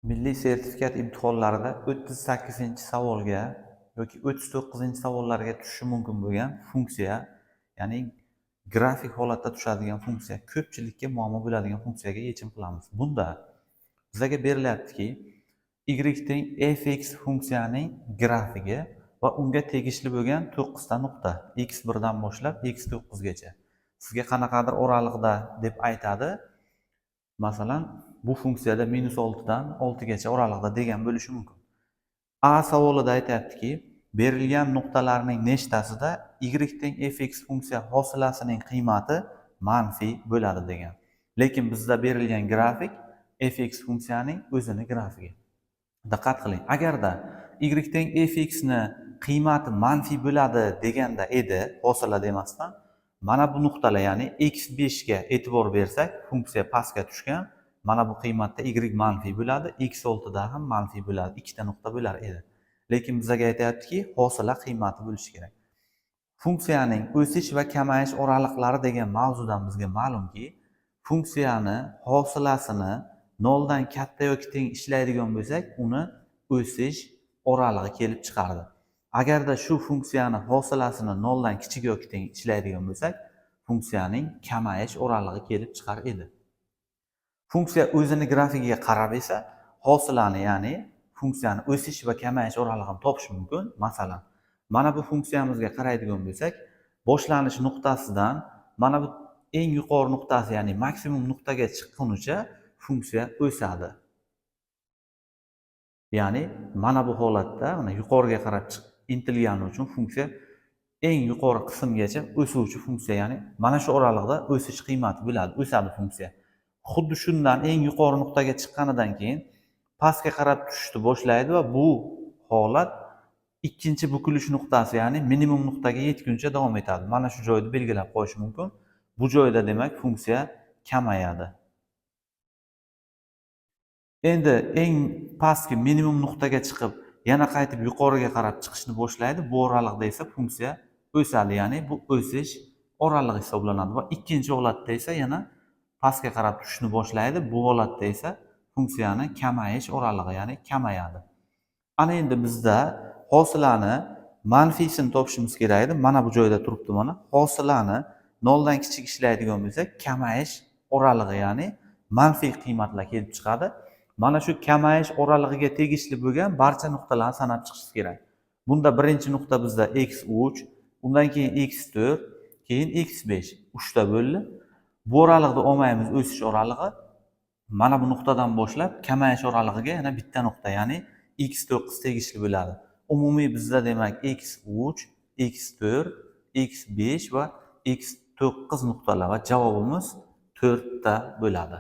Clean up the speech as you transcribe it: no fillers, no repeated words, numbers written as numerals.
Milliy sertifikat imtihonlarida 38-savolga yoki 39-savollarga tushishi mumkin bo'lgan funksiya, ya'ni grafik holatda tushadigan funksiya, ko'pchilikka muammo bo'ladigan funksiyaga yechim qilamiz. Bunda bizga berilyaptiki, y teng fx funksiyaning grafigi va unga tegishli bo'lgan 9 ta nuqta, x1 dan boshlab x9 gacha. Sizga qanaqadir o'raliqda deb aytadi. Masalan, bu funksiyada -6 dan 6 gacha o'raliqda degan bo'lishi mumkin. A savolida aytayaptiki, berilgan nuqtalarning nechtasida y teng fx funksiya hosilasining qiymati manfiy bo'ladi degan. Lekin bizda berilgan grafik fx funksiyaning o'zini grafigi. Diqqat qiling. Agarda y teng fx ni qiymati manfiy bo'ladi deganda edi, hosila demasdan, mana bu nuqtalar, ya'ni x5 ga e'tibor bersak, funksiya pastga tushgan, mana bu qiymatda y manfiy bo'ladi, x6 da ham manfiy bo'ladi, ikkita nuqta bo'lar edi. Lekin bizga aytayaptiki, hosila qiymati bo'lishi kerak. Funksiyaning o'sish va kamayish o'raliqlari degan mavzudan bizga ma'lumki, funksiyani hosilasini 0 dan katta yoki teng ishlaydigan bo'lsak, uni o'sish o'ralig'i kelib chiqardi. Agarda shu funksiyani hosilasini 0 dan kichik yoki teng ishlaydigan bo'lsak, funksiyaning kamayish o'ralig'i kelib chiqar edi. Funksiya o'zini grafikiga qarab esa hosilani, ya'ni funksiyani o'sish va kamayish o'ralig'ini topish mumkin. Masalan, mana bu funksiyamizga qaraydigan bo'lsak, boshlanish nuqtasidan mana bu eng yuqori nuqtasi, ya'ni maksimum nuqtaga chiqqunicha funksiya o'sadi. Ya'ni mana bu holatda mana yuqoriga qarab intilgani uchun funksiya eng yuqori qismgacha o'suvchi funksiya, ya'ni mana shu o'raliqda o'sish qiymati bo'ladi, o'sadi funksiya. Xuddi shundan eng yuqori nuqtaga chiqqanidan keyin pastga qarab tushishni boshlaydi va bu holat ikkinchi bukilish nuqtasi, ya'ni minimum nuqtaga yetguncha davom etadi. Mana shu joyda belgilab qo'yish mumkin. Bu joyda demak funksiya kamayadi. Endi eng pastki minimum nuqtaga chiqib, yana qaytib yuqoriga qarab chiqishni boshlaydi. Bu o'raliqda esa funksiya o'sadi, ya'ni bu o'sish o'ralig'i hisoblanadi va ikkinchi holatda esa yana pastga qarab tushishni boshlaydi. Bu holatda esa funksiyani kamayish o'ralig'i, ya'ni kamayadi. Ana endi bizda hosilani manfiysini topishimiz kerak edi. Mana bu joyda turibdi mana. Hosilani 0 dan kichik ishlaydigan bo'lsak, kamayish o'ralig'i, ya'ni manfiy qiymatlar kelib chiqadi. Mana shu kamayish o'ralig'iga tegishli bo'lgan barcha nuqtalarni sanab chiqish kerak. Bunda birinchi nuqta bizda x3, undan keyin x4, keyin x5, 3 ta bo'ldi. Bu o'raliqda olmaymiz o'sish o'ralig'i. Mana bu nuqtadan boshlab kamayish o'ralig'iga yana bitta nuqta, ya'ni x9 tegishli bo'ladi. Umumiy bizda demak x3, x4, x5 va x9 nuqtalar va javobimiz 4 ta bo'ladi.